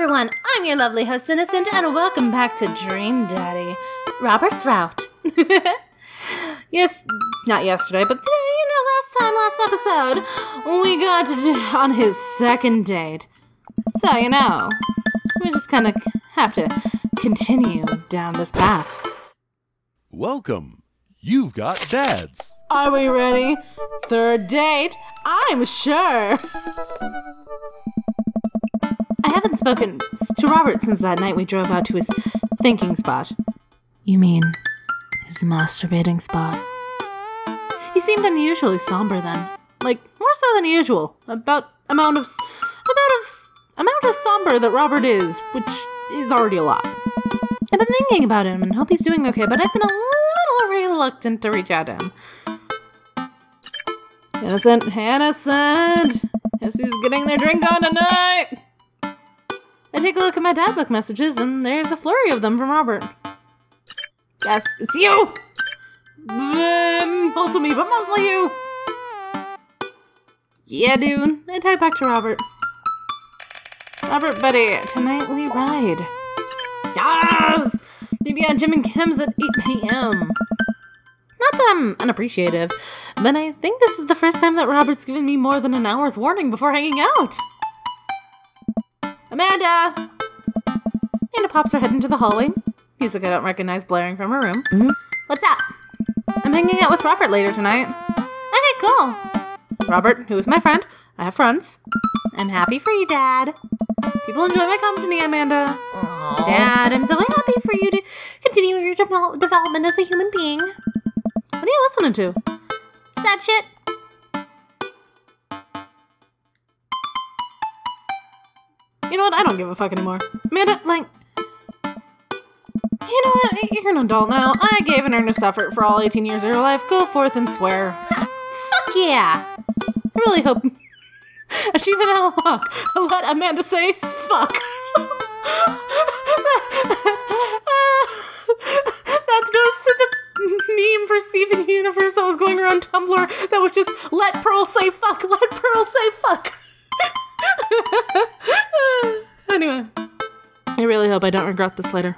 everyone, I'm your lovely host Innocent, and welcome back to Dream Daddy, Robert's Route. Yes, not yesterday, but last episode, we got on his second date. So, we just kind of have to continue down this path. Welcome. You've got dads. Are we ready? Third date? I'm sure. I haven't spoken to Robert since that night we drove out to his thinking spot. You mean his masturbating spot? He seemed unusually somber then. Like, more so than usual. About amount of somber that Robert is, which is already a lot. I've been thinking about him and hope he's doing okay, but I've been a little reluctant to reach out to him. Innocent. Yes, he's getting their drink on tonight. I take a look at my dadbook messages, and there's a flurry of them from Robert. Yes, it's you! Also me, but mostly you! Yeah, dude. I type back to Robert. Robert, buddy, tonight we ride. Yes! Maybe at Jim and Kim's at 8 p.m. Not that I'm unappreciative, but I think this is the first time that Robert's given me more than an hour's warning before hanging out. Amanda! Amanda pops her head into the hallway. Music I don't recognize blaring from her room. What's up? I'm hanging out with Robert later tonight. Okay, cool. Robert, who is my friend. I have friends. I'm happy for you, Dad. People enjoy my company, Amanda. Aww. Dad, I'm so happy for you to continue your development as a human being. What are you listening to? Sad shit. You know what? I don't give a fuck anymore. Amanda, you know what? You're an adult now. I gave an earnest effort for all 18 years of your life. Go forth and swear. Fuck yeah! I really hope she even let Amanda say fuck. That goes to the meme for Steven Universe that was going around Tumblr that was just, let Pearl say fuck, let Pearl say fuck. Anyway, I really hope I don't regret this later.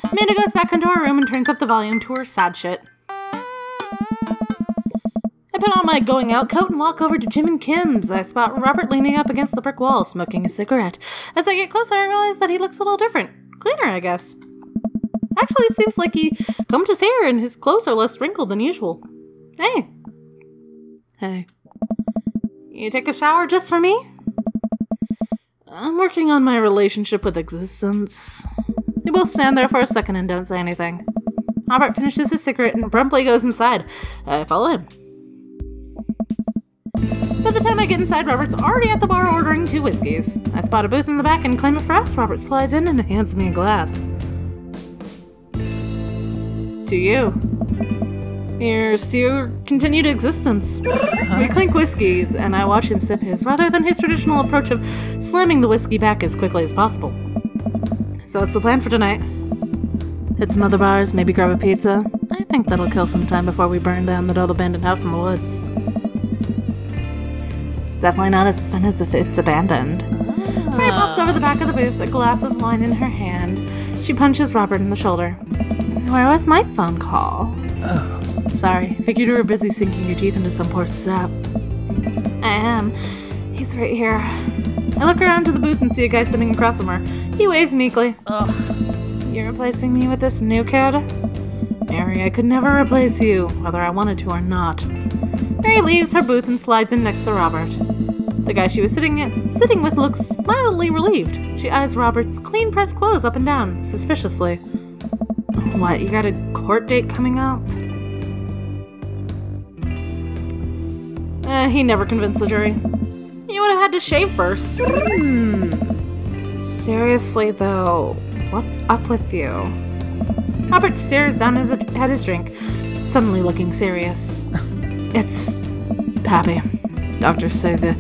Amanda goes back into her room and turns up the volume to her sad shit. I put on my going out coat and walk over to Jim and Kim's. I spot Robert leaning up against the brick wall, smoking a cigarette. As I get closer, I realize that he looks a little different. Cleaner, I guess. Actually, it seems like he combed his hair and his clothes are less wrinkled than usual. Hey. You take a shower just for me? I'm working on my relationship with existence. We both stand there for a second and don't say anything. Robert finishes his cigarette and promptly goes inside. I follow him. By the time I get inside, Robert's already at the bar ordering 2 whiskeys. I spot a booth in the back and claim it for us. Robert slides in and hands me a glass. To you. Here's to your continued existence. We clink whiskeys, and I watch him sip his, rather than his traditional approach of slamming the whiskey back as quickly as possible. So what's the plan for tonight? Hit some other bars, maybe grab a pizza. I think that'll kill some time before we burn down that old abandoned house in the woods. It's definitely not as fun as if it's abandoned. Mary pops over the back of the booth, a glass of wine in her hand. She punches Robert in the shoulder. Where was my phone call? Oh. Sorry, figured you were busy sinking your teeth into some poor sap. I am. He's right here. I look around to the booth and see a guy sitting across from her. He waves meekly. Ugh. You're replacing me with this new kid? Mary, I could never replace you, whether I wanted to or not. Mary leaves her booth and slides in next to Robert. The guy she was sitting with looks mildly relieved. She eyes Robert's clean-pressed clothes up and down, suspiciously. What, you got a court date coming up? He never convinced the jury. You would have had to shave first. Seriously, though, what's up with you? Robert stares down at his drink, suddenly looking serious. It's Pappy. Doctors say the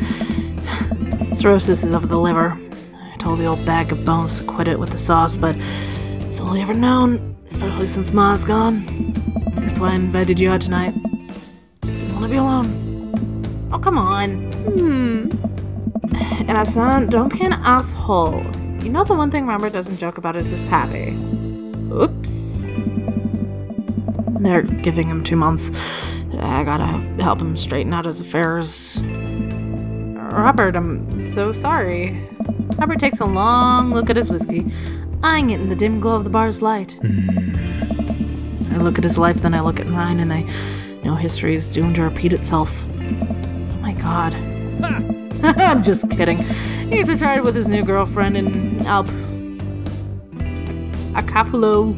cirrhosis is of the liver. I told the old bag of bones to quit it with the sauce, but it's all he ever known, especially since Ma's gone. That's why I invited you out tonight. Just didn't want to be alone. Oh, come on. Innocent, don't be an asshole. You know the one thing Robert doesn't joke about is his pappy. Oops. They're giving him 2 months. I gotta help him straighten out his affairs. Robert, I'm so sorry. Robert takes a long look at his whiskey, eyeing it in the dim glow of the bar's light. I look at his life, then I look at mine, and I know history is doomed to repeat itself. Oh my god. I'm just kidding. He's retired with his new girlfriend in Acapulco.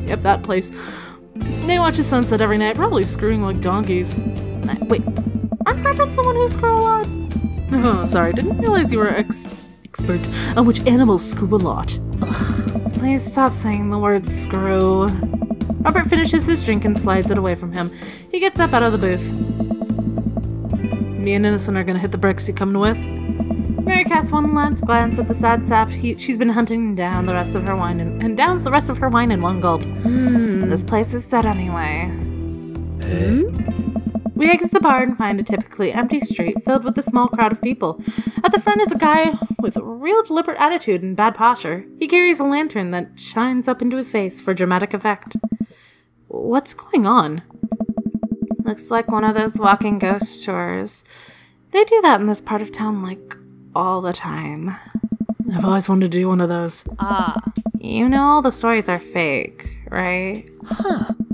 Yep, that place. They watch the sunset every night, probably screwing like donkeys. Wait, aren't rabbits the one who screw a lot? Oh, sorry, didn't realize you were expert on which animals screw a lot. Ugh, please stop saying the word screw. Robert finishes his drink and slides it away from him. He gets up out of the booth. Me and Innocent are gonna hit the bricks. You coming with? Mary casts one last glance at the sad sap. She's been hunting down the rest of her wine and downs the rest of her wine in one gulp. This place is dead anyway. We exit the bar and find a typically empty street filled with a small crowd of people. At the front is a guy with a real deliberate attitude and bad posture. He carries a lantern that shines up into his face for dramatic effect. What's going on? Looks like one of those walking ghost tours. They do that in this part of town, like, all the time. I've always wanted to do one of those. You know all the stories are fake, right?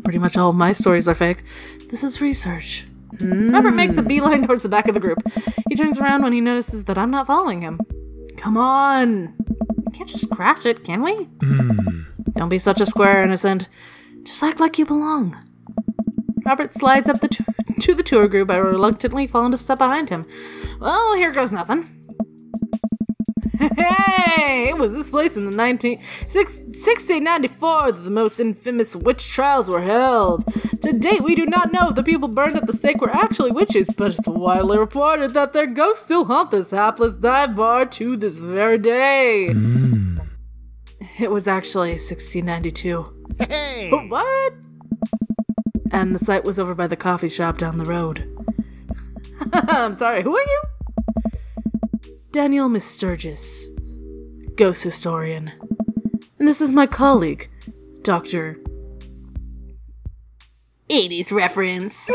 Pretty much all of my stories are fake. This is research. Robert makes a beeline towards the back of the group. He turns around when he notices that I'm not following him. Come on! We can't just crash it, can we? Don't be such a square, Innocent. Just act like you belong. Robert slides up to the tour group. I reluctantly fall into step behind him. Well, here goes nothing. Hey! It was this place in the 1694 that the most infamous witch trials were held. To date, we do not know if the people burned at the stake were actually witches, but it's widely reported that their ghosts still haunt this hapless dive bar to this very day. It was actually 1692. Hey! What? And the site was over by the coffee shop down the road. I'm sorry, who are you? Daniel Miss Sturgis, ghost historian. And this is my colleague, Dr. 80s reference.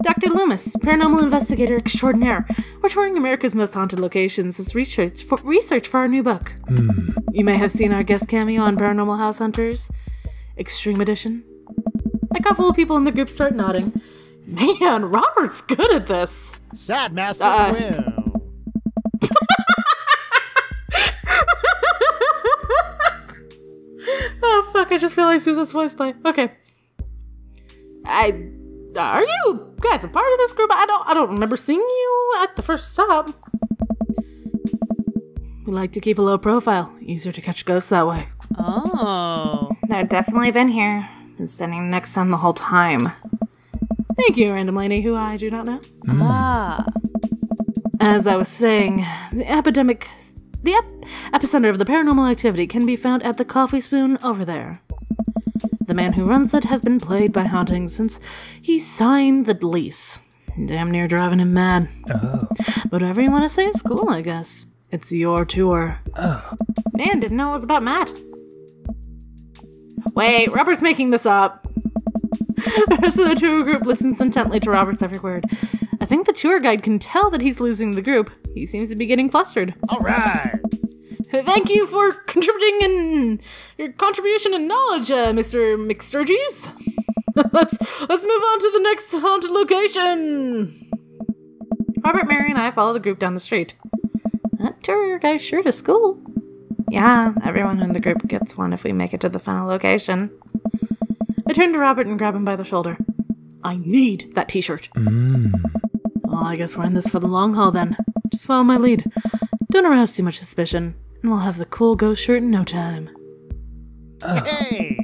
Dr. Loomis, paranormal investigator extraordinaire. We're touring America's most haunted locations as research for our new book. You may have seen our guest cameo on Paranormal House Hunters, Extreme Edition. A couple of people in the group start nodding. Man, Robert's good at this. Sad Master Quill. Oh fuck, I just realized who this was by. Okay. Are you guys a part of this group? I don't remember seeing you at the first stop. We like to keep a low profile. Easier to catch ghosts that way. Oh. They've definitely been here. Been standing next to him the whole time. Thank you, random lady who I do not know. As I was saying, the epicenter of the paranormal activity can be found at the Coffee Spoon over there. The man who runs it has been plagued by hauntings since he signed the lease. Damn near driving him mad. But whatever you want to say, it's cool, I guess. It's your tour. Man, didn't know it was about Matt. Wait, Robert's making this up. The rest of the tour group listens intently to Robert's every word. I think the tour guide can tell that he's losing the group. He seems to be getting flustered. All right. Thank you for contributing in your contribution and knowledge, Mr. McSturgis. Let's move on to the next haunted location. Robert, Mary, and I follow the group down the street. That tour guy's sure to school. Yeah, everyone in the group gets one if we make it to the final location. I turn to Robert and grab him by the shoulder. I need that t-shirt. Well, I guess we're in this for the long haul then. Just follow my lead. Don't arouse too much suspicion, and we'll have the cool ghost shirt in no time. Hey!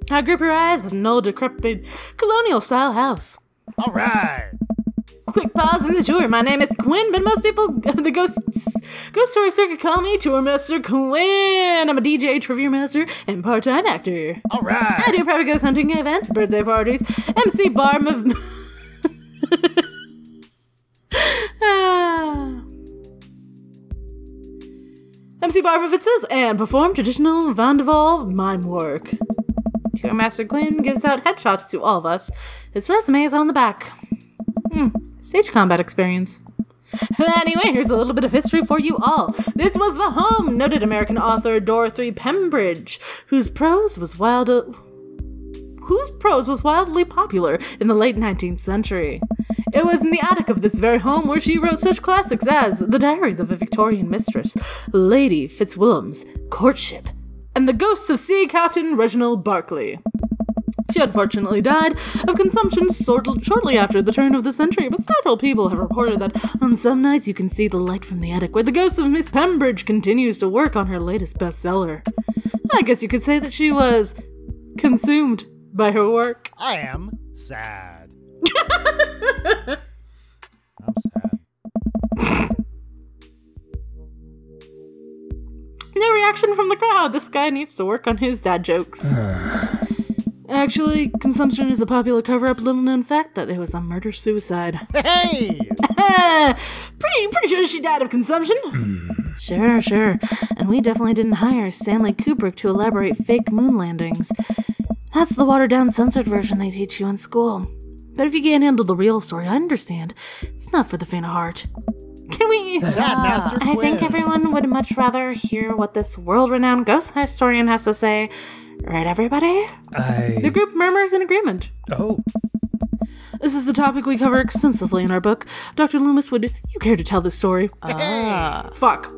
Our group arrives at an old, decrepit, colonial-style house. All right. Quick pause in the tour. My name is Quinn, but most people, the ghost story circuit, call me Tour Master Quinn. I'm a DJ, trivia master, and part-time actor. All right. I do private ghost hunting events, birthday parties, MC bar MC Barmovitz says, and perform traditional Vanderval mime work. Tour Master Quinn gives out headshots to all of us. His resume is on the back. Stage combat experience. Anyway, here's a little bit of history for you all. This was the home noted American author Dorothy Pembridge, whose prose was wildly popular in the late 19th century. It was in the attic of this very home where she wrote such classics as The Diaries of a Victorian Mistress, Lady Fitzwilliam's Courtship, and The Ghosts of Sea Captain Reginald Barclay. She unfortunately died of consumption shortly after the turn of the century, but several people have reported that on some nights you can see the light from the attic where the ghost of Miss Pembridge continues to work on her latest bestseller. I guess you could say that she was consumed by her work. I am sad. I'm sad. No reaction from the crowd. This guy needs to work on his dad jokes. Actually, consumption is a popular cover-up, little-known fact that it was a murder-suicide. Hey! Pretty sure she died of consumption. Sure. And we definitely didn't hire Stanley Kubrick to elaborate fake moon landings. That's the watered-down, censored version they teach you in school. But if you can't handle the real story, I understand. It's not for the faint of heart. Can we... Master I think everyone would much rather hear what this world-renowned ghost historian has to say. Right, everybody? The group murmurs in agreement. Oh. This is the topic we cover extensively in our book. Dr. Loomis, would you care to tell this story? Fuck.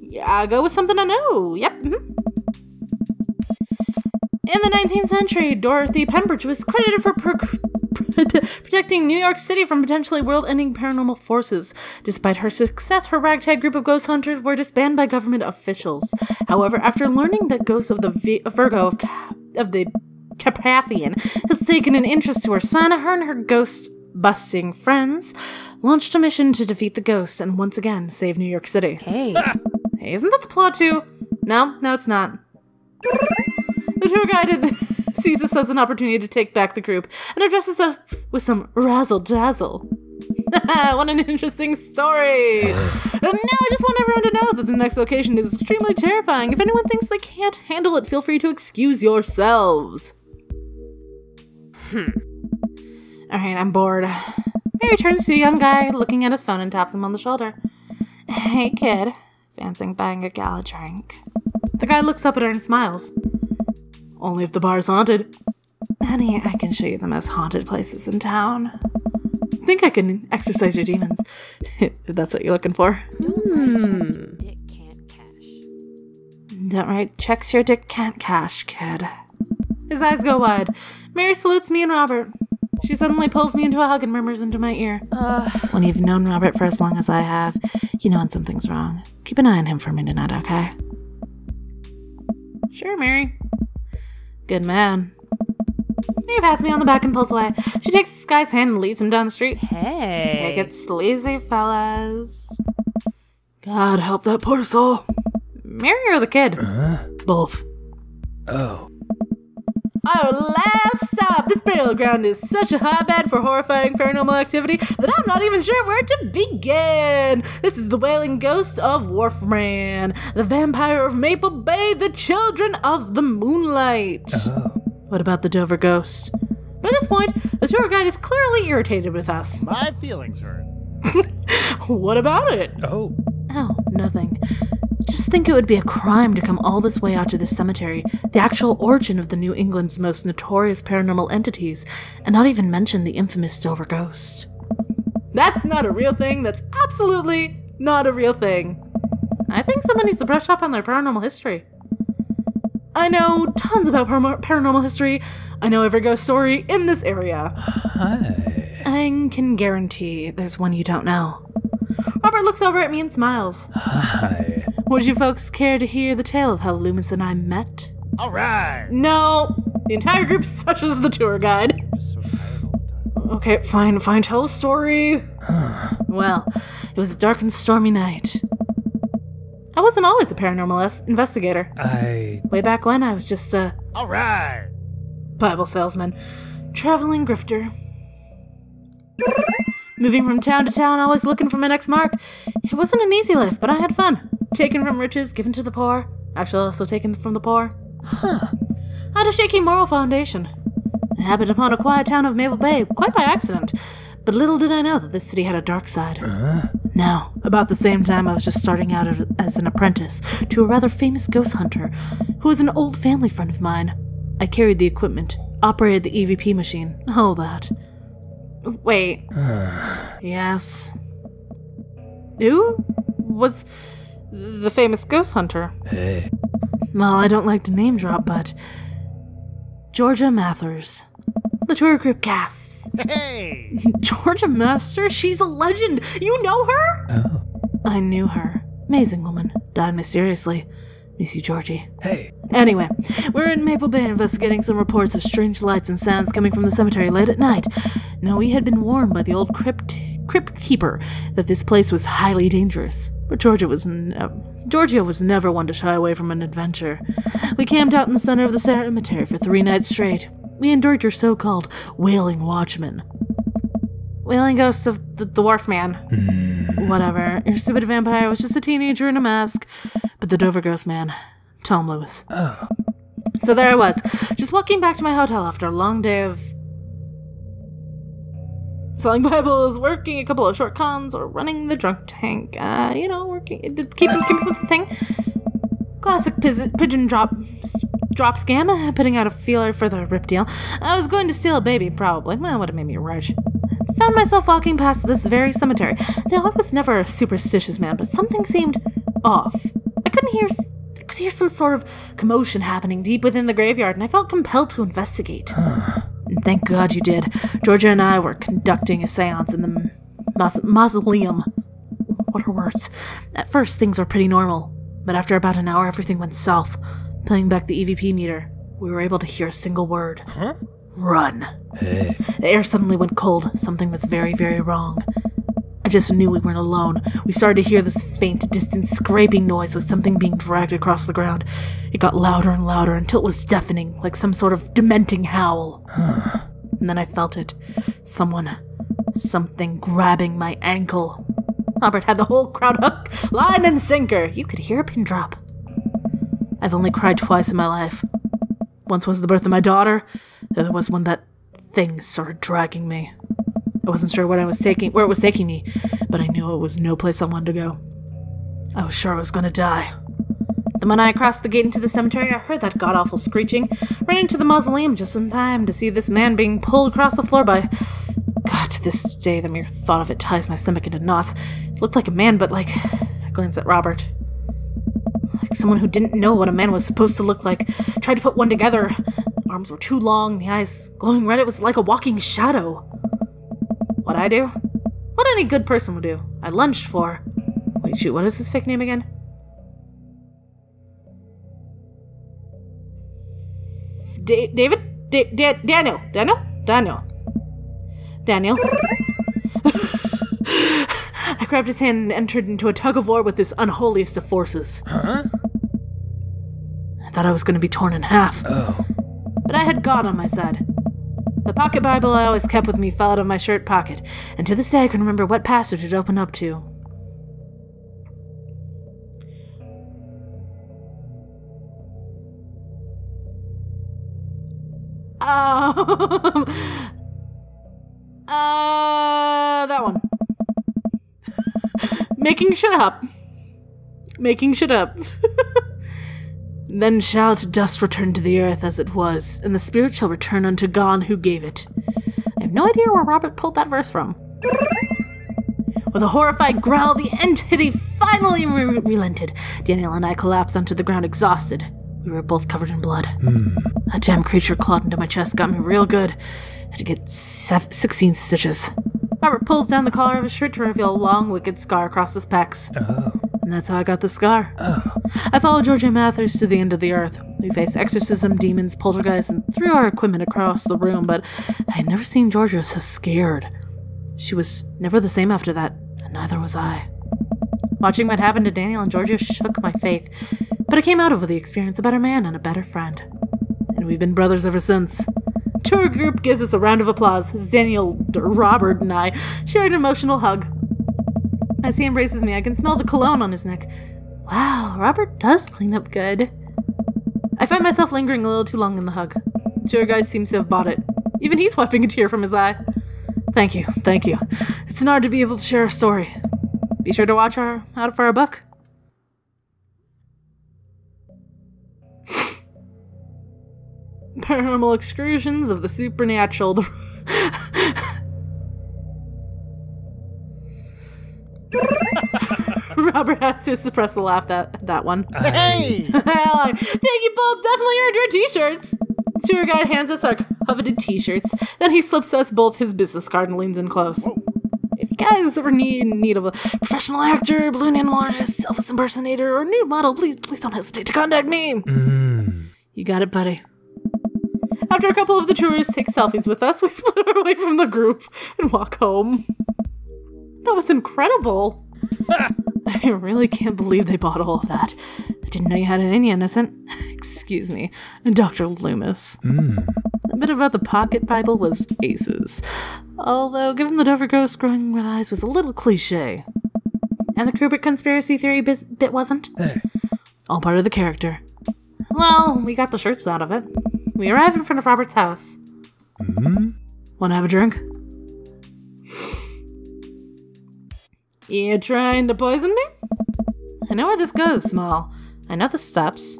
Yeah, go with something I know. Yep. In the 19th century, Dorothy Pembridge was credited for protecting New York City from potentially world-ending paranormal forces. Despite her success, her ragtag group of ghost hunters were disbanded by government officials. However, after learning that ghosts of the Virgo of the Carpathian has taken an interest to her son, her and her ghost-busting friends launched a mission to defeat the ghost and once again save New York City. Hey, isn't that the plot too? No, it's not. The tour guide sees this as an opportunity to take back the group and addresses us with some razzle-dazzle. What an interesting story! Now I just want everyone to know that the next location is extremely terrifying. If anyone thinks they can't handle it, feel free to excuse yourselves. Alright, I'm bored. Mary turns to a young guy looking at his phone and taps him on the shoulder. Hey, kid. Fancying buying a gal a drink. The guy looks up at her and smiles. Only if the bar's haunted. Honey, I can show you the most haunted places in town. Think I can exorcise your demons, if that's what you're looking for. Don't write checks your dick can't cash, kid. His eyes go wide. Mary salutes me and Robert. She suddenly pulls me into a hug and murmurs into my ear. When you've known Robert for as long as I have, you know when something's wrong. Keep an eye on him for me tonight, okay? Sure, Mary. Good man. Mary pats me on the back and pulls away. She takes this guy's hand and leads him down the street. Hey. Take it sleazy, fellas. God help that poor soul. Mary or the kid? Both. Oh. Our last stop! This burial ground is such a hotbed for horrifying paranormal activity that I'm not even sure where to begin! This is the wailing ghost of Wharfman, the vampire of Maple Bay, the children of the moonlight. Oh. What about the Dover ghost? By this point, the tour guide is clearly irritated with us. My feelings hurt. What about it? Oh. Oh, nothing. Just think it would be a crime to come all this way out to this cemetery, the actual origin of the New England's most notorious paranormal entities, and not even mention the infamous Dover ghost. That's not a real thing. That's absolutely not a real thing. I think someone needs to brush up on their paranormal history. I know tons about paranormal history. I know every ghost story in this area. Hi. I can guarantee there's one you don't know. Robert looks over at me and smiles. Hi. Would you folks care to hear the tale of how Loomis and I met? All right. No. The entire group sushes the tour guide. Just so tired all the time. Okay, fine, tell the story. Well, it was a dark and stormy night. I wasn't always a paranormal investigator. Way back when, I was just a... All right. Bible salesman. Traveling grifter. Moving from town to town, always looking for my next mark. It wasn't an easy life, but I had fun. Taken from riches, given to the poor. Actually, also taken from the poor. Huh. I had a shaky moral foundation. I happened upon a quiet town of Maple Bay, quite by accident. But little did I know that this city had a dark side. Now, about the same time I was just starting out as an apprentice to a rather famous ghost hunter, who was an old family friend of mine. I carried the equipment, operated the EVP machine, all that. Wait. Yes. Who was the famous ghost hunter? Hey. Well, I don't like to name drop, but Georgia Mathers. The tour group gasps. Hey! Georgia Mathers? She's a legend! You know her? Oh. I knew her. Amazing woman. Died mysteriously. Miss you, Georgie. Hey. Anyway, we're in Maple Bay investigating some reports of strange lights and sounds coming from the cemetery late at night. Now, we had been warned by the old crypt keeper that this place was highly dangerous. But Georgia was never one to shy away from an adventure. We camped out in the center of the cemetery for 3 nights straight. We endured your so-called wailing watchman. Wailing ghosts of the dwarf man. Whatever. Your stupid vampire was just a teenager in a mask. But the Dover ghost man, Tom Lewis. Oh. So there I was, just walking back to my hotel after a long day of selling Bibles, working a couple of short cons, or running the drunk tank. Keeping with the thing. Classic pigeon drop scam, putting out a feeler for the rip deal. I was going to steal a baby, probably. Well, would have made me rich. Found myself walking past this very cemetery. Now, I was never a superstitious man, but something seemed off. I could hear some sort of commotion happening deep within the graveyard, and I felt compelled to investigate. And thank God you did. Georgia and I were conducting a seance in the mausoleum. What are words? At first, things were pretty normal, but after about an hour, everything went south. Playing back the EVP meter, we were able to hear a single word. Run. Hey. The air suddenly went cold. Something was very, very wrong. I just knew we weren't alone. We started to hear this faint, distant scraping noise like something being dragged across the ground. It got louder and louder until it was deafening, like some sort of dementing howl. And then I felt it. Something grabbing my ankle. Robert had the whole crowd hook, line, and sinker. You could hear a pin drop. I've only cried twice in my life. Once was the birth of my daughter. The other was when that thing started dragging me. I wasn't sure where it was taking me, but I knew it was no place I wanted to go. I was sure I was going to die. Then when I crossed the gate into the cemetery, I heard that god-awful screeching, ran into the mausoleum just in time to see this man being pulled across the floor by... God, to this day, the mere thought of it ties my stomach into knots. It looked like a man, but like... I glanced at Robert. Like someone who didn't know what a man was supposed to look like. Tried to put one together. Arms were too long, the eyes glowing red. It was like a walking shadow. What'd I do? What any good person would do. I lunged for... Wait, shoot, what is his fake name again? David? Daniel. I grabbed his hand and entered into a tug-of-war with this unholiest of forces. I thought I was going to be torn in half. Oh. But I had God on my side. The pocket Bible I always kept with me fell out of my shirt pocket, and to this day I can remember what passage it opened up to. That one. Making shit up. Then shall to dust return to the earth as it was, and the spirit shall return unto God who gave it. I have no idea where Robert pulled that verse from. With a horrified growl, the entity finally relented. Daniel and I collapsed onto the ground exhausted. We were both covered in blood. That damn creature clawed into my chest, got me real good. I had to get 16 stitches. Robert pulls down the collar of his shirt to reveal a long, wicked scar across his pecs. Oh. And that's how I got the scar. Oh. I followed Georgia Mathers to the end of the earth. We faced exorcism, demons, poltergeists, and threw our equipment across the room, but I had never seen Georgia so scared. She was never the same after that, and neither was I. Watching what happened to Daniel and Georgia shook my faith, but I came out of the experience a better man and a better friend. And we've been brothers ever since. Tour group gives us a round of applause as Robert and I share an emotional hug. As he embraces me, I can smell the cologne on his neck. Wow, Robert does clean up good. I find myself lingering a little too long in the hug. The tour guide seems to have bought it. Even he's wiping a tear from his eye. Thank you. It's an honor to be able to share a story. Be sure to watch out for our book. Paranormal excursions of the supernatural. Robert has to suppress a laugh at that one. Hey! Thank you both. Definitely earned your t-shirts. Tour guide hands us our coveted t-shirts. Then he slips us both his business card and leans in close. Whoa. If you guys ever need of a professional actor, balloon animal artist, Elvis impersonator, or nude model, please don't hesitate to contact me. You got it, buddy. After a couple of the tourists take selfies with us, we split our way from the group and walk home. That was incredible. I really can't believe they bought all of that. I didn't know you had it in you, innocent. Excuse me, Dr. Loomis. The bit about the pocket Bible was aces. Although, given the Dover ghost growing red eyes was a little cliche. And the Kubrick conspiracy theory bit wasn't. All part of the character. Well, we got the shirts out of it. We arrive in front of Robert's house. Wanna have a drink? You trying to poison me? I know where this goes, Small. I know the steps.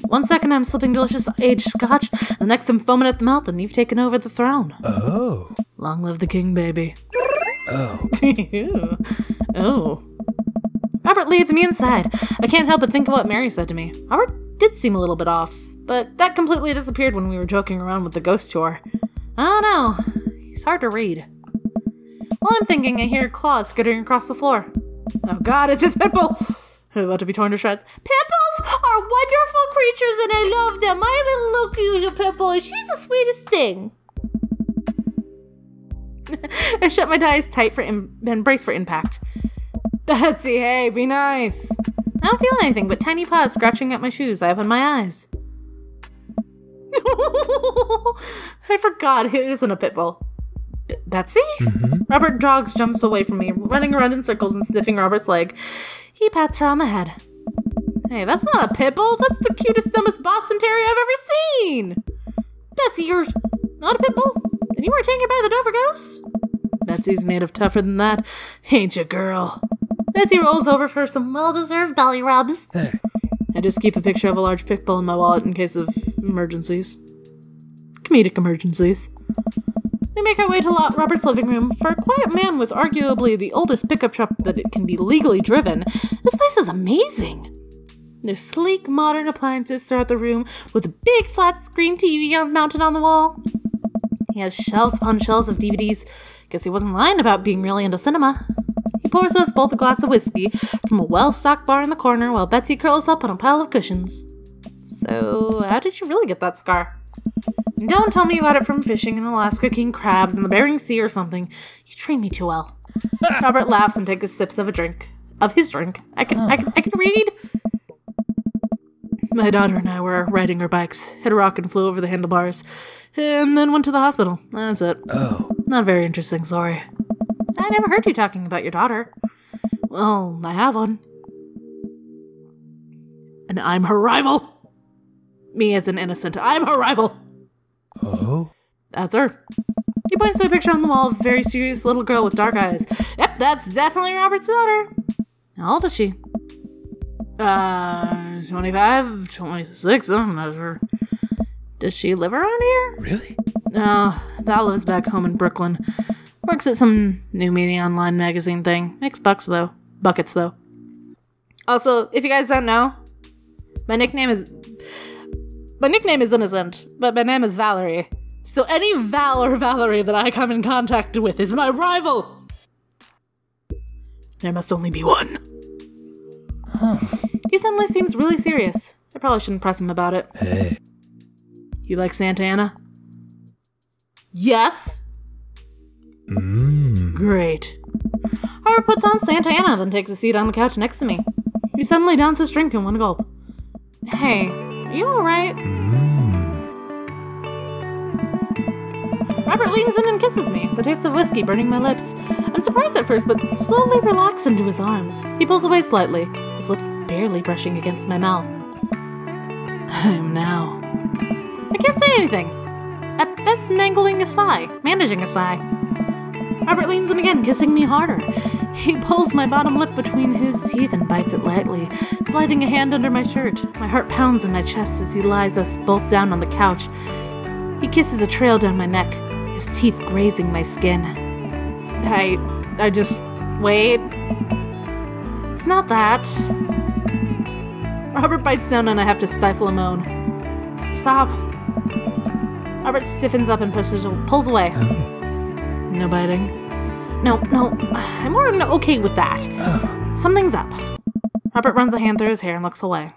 1 second I'm slipping delicious aged scotch, the next I'm foaming at the mouth and you've taken over the throne. Oh. Long live the king, baby. Oh. Oh. Robert leads me inside. I can't help but think of what Mary said to me. Robert did seem a little bit off, but that completely disappeared when we were joking around with the ghost tour. I don't know. He's hard to read. While I'm thinking, I hear claws skittering across the floor. Oh god, it's his pitbull! I'm about to be torn to shreds. Pitbulls are wonderful creatures and I love them. My little Lukuja pitbull, she's the sweetest thing. I shut my eyes tight and brace for impact. Betsy, hey, be nice. I don't feel anything but tiny paws scratching at my shoes. I open my eyes. I forgot it isn't a pitbull. Betsy? Robert jumps away from me, running around in circles and sniffing Robert's leg. He pats her on the head. Hey, that's not a pitbull. That's the cutest, dumbest Boston Terrier I've ever seen. Betsy, you're not a pitbull? And you weren't taken by the Dover ghost? Betsy's made of tougher than that, ain't you, girl? Betsy rolls over for some well-deserved belly rubs. I just keep a picture of a large pitbull in my wallet in case of emergencies. Comedic emergencies. We make our way to Robert's living room. For a quiet man with arguably the oldest pickup truck that it can be legally driven, this place is amazing. There's sleek, modern appliances throughout the room with a big flat-screen TV mounted on the wall. He has shelves upon shelves of DVDs. Guess he wasn't lying about being really into cinema. He pours us both a glass of whiskey from a well-stocked bar in the corner while Betsy curls up on a pile of cushions. So, how did you really get that scar? Don't tell me you got it from fishing in Alaska, king crabs in the Bering Sea or something. You train me too well. Robert laughs and takes sips of his drink. I can read. My daughter and I were riding our bikes, hit a rock and flew over the handlebars, and then went to the hospital. That's it. Oh. Not very interesting, sorry. I never heard you talking about your daughter. Well, I have one. And I'm her rival. Me as an innocent. I'm her rival. Oh? That's her. He points to a picture on the wall of a very serious little girl with dark eyes. Yep, that's definitely Robert's daughter. How old is she? 25, 26, I'm not sure. Does she live around here? Really? No, Val lives back home in Brooklyn. Works at some new media online magazine thing. Makes buckets though. Also, if you guys don't know, my nickname is innocent, but my name is Valerie. So any Val or Valerie that I come in contact with is my rival. There must only be one. Huh. He suddenly seems really serious. I probably shouldn't press him about it. Hey. You like Santa Ana? Yes. Great. Howard puts on Santa Ana, then takes a seat on the couch next to me. He suddenly downs his drink in one gulp. Hey, are you alright? Robert leans in and kisses me, the taste of whiskey burning my lips. I'm surprised at first, but slowly relax into his arms. He pulls away slightly, his lips barely brushing against my mouth. I am now. I can't say anything. At best, managing a sigh. Robert leans in again, kissing me harder. He pulls my bottom lip between his teeth and bites it lightly, sliding a hand under my shirt. My heart pounds in my chest as he lies us both down on the couch. He kisses a trail down my neck, his teeth grazing my skin. I just... wait. It's not that. Robert bites down and I have to stifle a moan. Stop. Robert stiffens up and pulls away. No biting. No, I'm more than okay with that. Something's up. Robert runs a hand through his hair and looks away.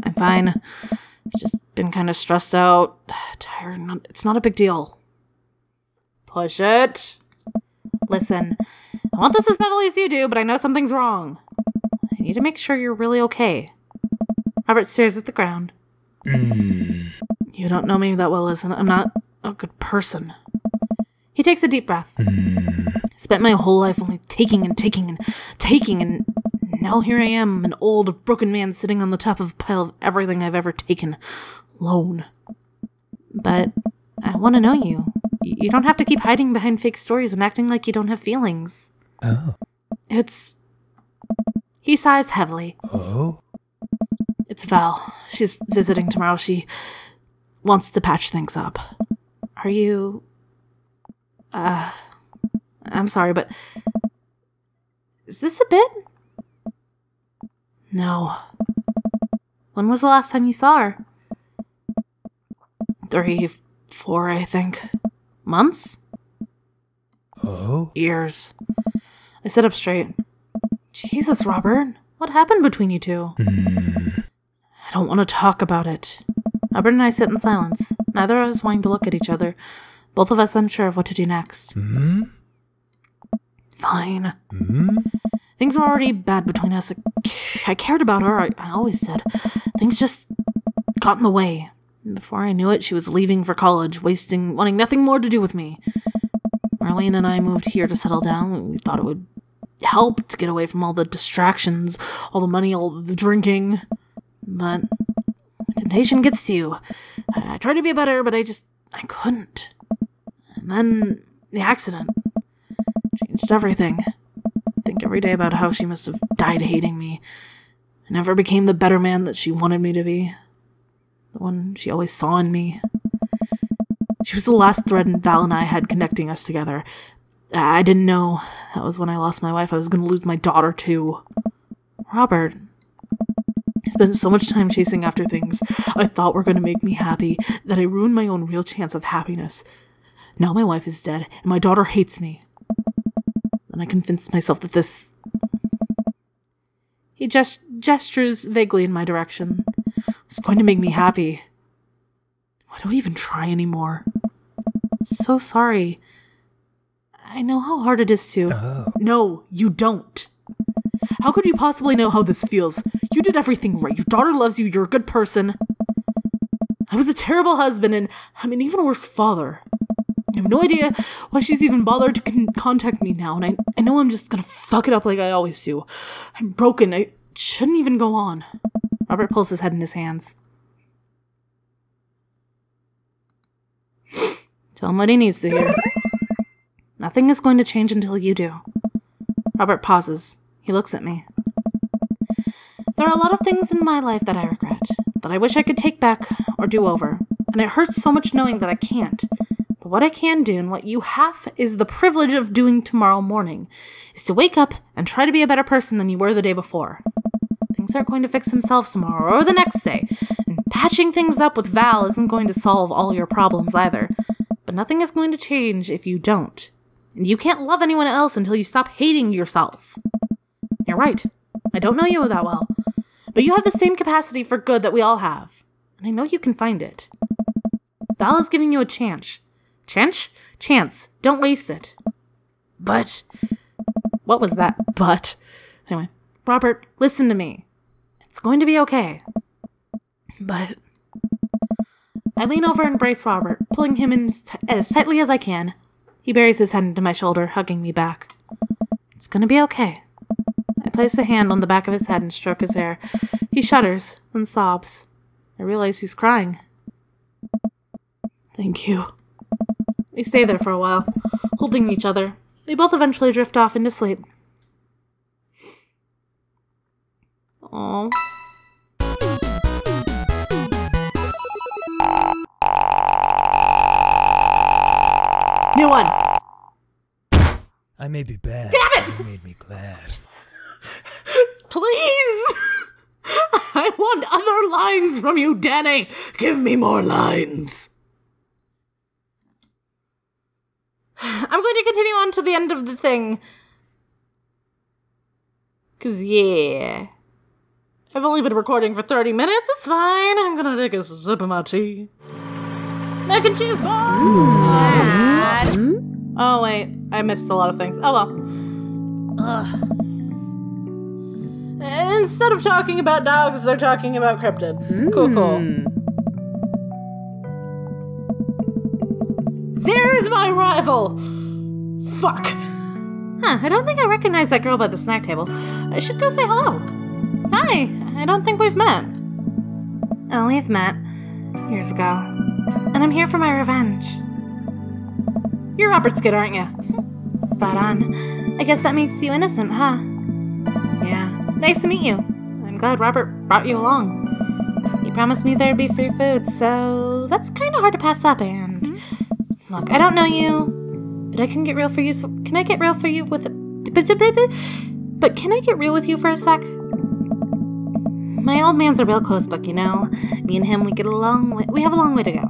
I'm fine. I've just been kind of stressed out, tired. It's not a big deal. Push it. Listen, I want this as badly as you do, but I know something's wrong. I need to make sure you're really okay. Robert stares at the ground. You don't know me that well, listen. I'm not a good person. He takes a deep breath. Spent my whole life only taking, and now here I am, an old, broken man sitting on the top of a pile of everything I've ever taken, alone. But I want to know you. You don't have to keep hiding behind fake stories and acting like you don't have feelings. Oh. He sighs heavily. Oh? It's Val. She's visiting tomorrow. She wants to patch things up. Are you... I'm sorry, but... is this a bit? No. When was the last time you saw her? 3, 4, I think. Months? Oh? Years. I sit up straight. Jesus, Robert. What happened between you two? I don't want to talk about it. Robert and I sit in silence, neither of us wanting to look at each other, both of us unsure of what to do next. Fine. Things were already bad between us. I cared about her, I always did. Things just got in the way. Before I knew it, she was leaving for college, wanting nothing more to do with me. Marlene and I moved here to settle down. We thought it would help to get away from all the distractions, all the money, all the drinking. But temptation gets to you. I tried to be better, but I couldn't. And then the accident changed everything. I think every day about how she must have died hating me. I never became the better man that she wanted me to be. The one she always saw in me. She was the last thread Val and I had connecting us together. I didn't know that was when I lost my wife. I was going to lose my daughter, too. Robert. I spent so much time chasing after things I thought were going to make me happy that I ruined my own real chance of happiness. Now my wife is dead, and my daughter hates me. Then I convinced myself that this... He gestures vaguely in my direction. It's going to make me happy. Why do I even try anymore? So sorry. I know how hard it is to... Oh. No, you don't. How could you possibly know how this feels? You did everything right. Your daughter loves you. You're a good person. I was a terrible husband and I'm an even worse father. I have no idea why she's even bothered to contact me now, and I know I'm just gonna fuck it up like I always do. I'm broken. I shouldn't even go on. Robert pulls his head in his hands. Tell him what he needs to hear. Nothing is going to change until you do. Robert pauses. He looks at me. There are a lot of things in my life that I regret, that I wish I could take back or do over, and it hurts so much knowing that I can't. But what I can do and what you have is the privilege of doing tomorrow morning, is to wake up and try to be a better person than you were the day before. Things aren't going to fix themselves tomorrow or the next day, and patching things up with Val isn't going to solve all your problems either. But nothing is going to change if you don't. And you can't love anyone else until you stop hating yourself. You're right. I don't know you that well. But you have the same capacity for good that we all have. And I know you can find it. Val is giving you a chance. Chance. Don't waste it. But... What was that but? Anyway. Robert, listen to me. It's going to be okay. But... I lean over and embrace Robert, pulling him in as tightly as I can. He buries his head into my shoulder, hugging me back. It's gonna be okay. I place a hand on the back of his head and stroke his hair. He shudders and sobs. I realize he's crying. Thank you. We stay there for a while, holding each other. We both eventually drift off into sleep. Aww. New one. I may be bad. Damn it! But you made me glad. Please! I want other lines from you, Danny! Give me more lines! I'm going to continue on to the end of the thing. 'Cause, yeah. I've only been recording for 30 minutes. It's fine. I'm gonna take a sip of my tea. Mac and cheese bar! Oh, wait. I missed a lot of things. Oh, well. Ugh. Instead of talking about dogs, they're talking about cryptids. Cool. There's my rival! Fuck. I don't think I recognize that girl by the snack table. I should go say hello. Hi, I don't think we've met. Oh, we've met years ago. And I'm here for my revenge. You're Robert's kid, aren't you? Spot on. I guess that makes you innocent, huh? Yeah. Nice to meet you. I'm glad Robert brought you along. He promised me there'd be free food, so that's kind of hard to pass up, and... Look, I don't know you, but I can get real for you, so can I get real for you with... But can I get real with you for a sec? My old man's a real close book, you know. Me and him, we have a long way to go.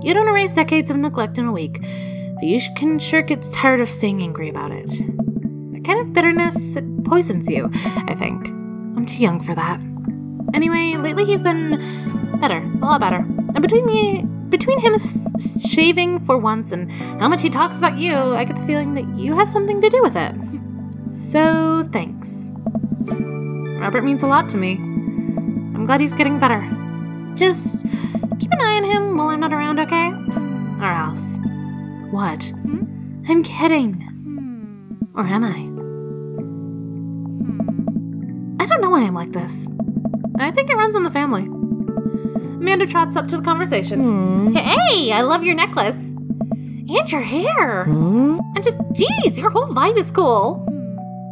You don't erase decades of neglect in a week, but you can sure get tired of staying angry about it. The kind of bitterness, it poisons you, I think. I'm too young for that. Anyway, lately he's been better, a lot better. And between him shaving for once and how much he talks about you, I get the feeling that you have something to do with it. So, thanks. Robert means a lot to me. I'm glad he's getting better. Just keep an eye on him while I'm not around, okay? Or else. What? I'm kidding. Or am I? I don't know why I'm like this. I think it runs in the family. Amanda trots up to the conversation. Hey, I love your necklace. And your hair. And just, geez, your whole vibe is cool.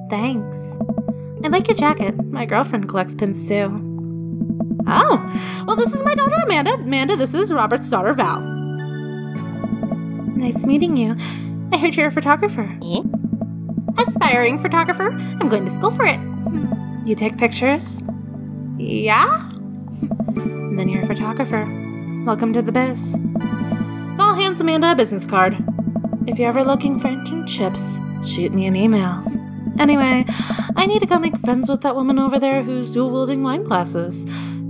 Thanks. I like your jacket. My girlfriend collects pins too. Oh, well, this is my daughter Amanda. Amanda, this is Robert's daughter Val. Nice meeting you. I heard you're a photographer. Aspiring photographer. I'm going to school for it. You take pictures? Yeah? Then you're a photographer. Welcome to the biz. Val hands Amanda a business card. If you're ever looking for internships, shoot me an email. Anyway, I need to go make friends with that woman over there who's dual-wielding wine glasses.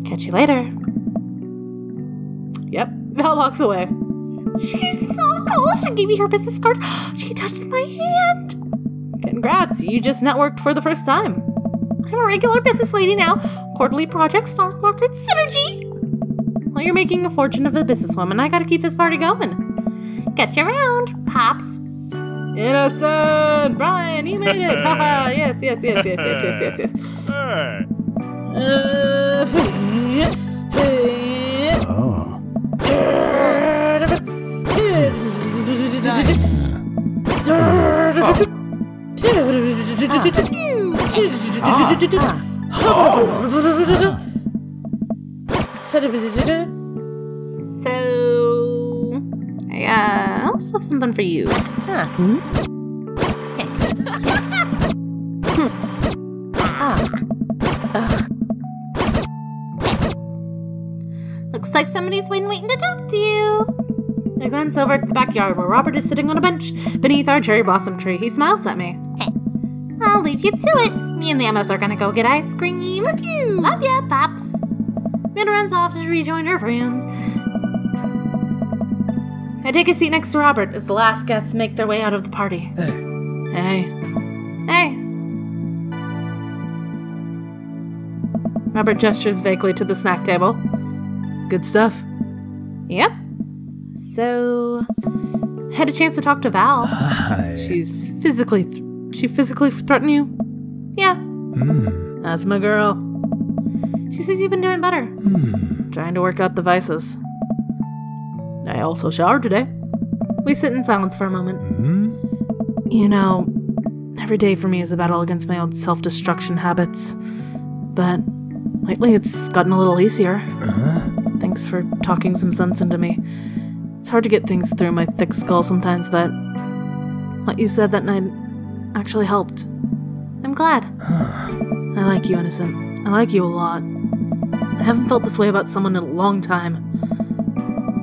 Catch you later. Yep, Val walks away. She's so cool. She gave me her business card. She touched my hand. Congrats, you just networked for the first time. I'm a regular business lady now. Quarterly project, stock market, synergy. While you're making a fortune of a businesswoman, I gotta keep this party going. Catch you around, Pops. Innocent! Brian, you made it! Haha, yes. Hey. Oh. So, I also have something for you. Looks like somebody's been waiting to talk to you. I glance over at the backyard where Robert is sitting on a bench beneath our cherry blossom tree. He smiles at me. Hey, I'll leave you to it. Me and the Emmys are gonna go get ice cream. Love ya, Pops. Amanda runs off to rejoin her friends. I take a seat next to Robert as the last guests make their way out of the party. Hey. Robert gestures vaguely to the snack table. Good stuff. Yep. So, I had a chance to talk to Val. Hi. She physically threatened you? Yeah. That's my girl. She says you've been doing better. Trying to work out the vices. I also showered today. We sit in silence for a moment. You know, every day for me is a battle against my own self-destruction habits. But lately it's gotten a little easier. Thanks for talking some sense into me. It's hard to get things through my thick skull sometimes, but what you said that night actually helped. I'm glad. I like you, Innocent. I like you a lot. I haven't felt this way about someone in a long time.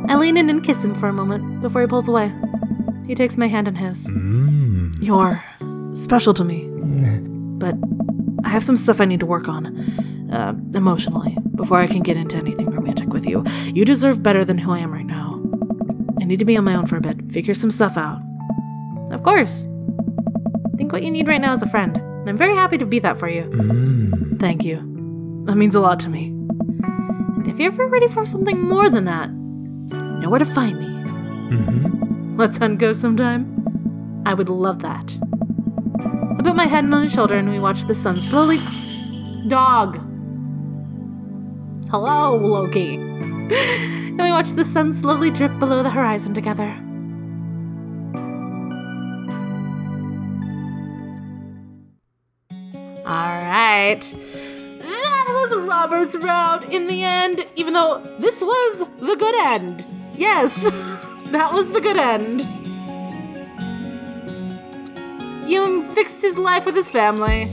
I lean in and kiss him for a moment before he pulls away. He takes my hand in his. You're special to me. But I have some stuff I need to work on, emotionally, before I can get into anything romantic with you. You deserve better than who I am right now. I need to be on my own for a bit, figure some stuff out. Of course. I think what you need right now is a friend, and I'm very happy to be that for you. Thank you. That means a lot to me. And if you're ever ready for something more than that, you know where to find me. Let's hunt ghosts sometime. I would love that. I put my head on his shoulder and we watch the sun slowly... Dog! Hello, Loki! And we watch the sun slowly drip below the horizon together. Alright. That was Robert's route in the end, even though this was the good end. Yes, that was the good end. You fixed his life with his family.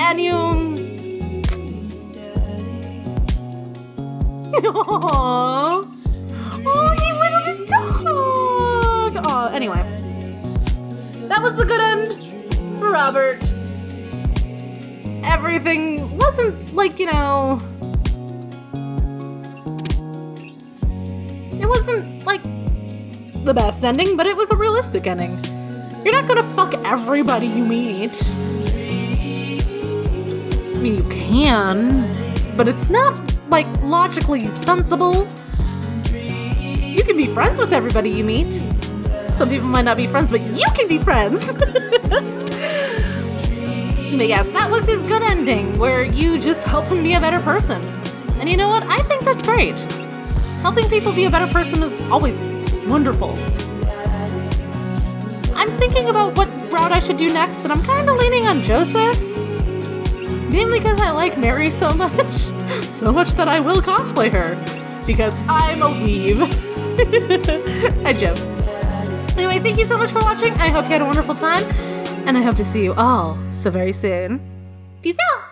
And you... Aww. Oh, he went with his dog. Oh, anyway. That was the good end for Robert. Everything wasn't like, you know... It wasn't like the best ending, but it was a realistic ending. You're not gonna fuck everybody you meet. I mean, you can, but it's not, like, logically sensible. You can be friends with everybody you meet. Some people might not be friends, but you can be friends. But yes, that was his good ending, where you just help him be a better person. And you know what? I think that's great. Helping people be a better person is always wonderful. I'm thinking about what route I should do next, and I'm kind of leaning on Joseph's. Mainly because I like Mary so much. So much that I will cosplay her. Because I'm a weeb. I joke. Anyway, thank you so much for watching. I hope you had a wonderful time. And I hope to see you all so very soon. Peace out!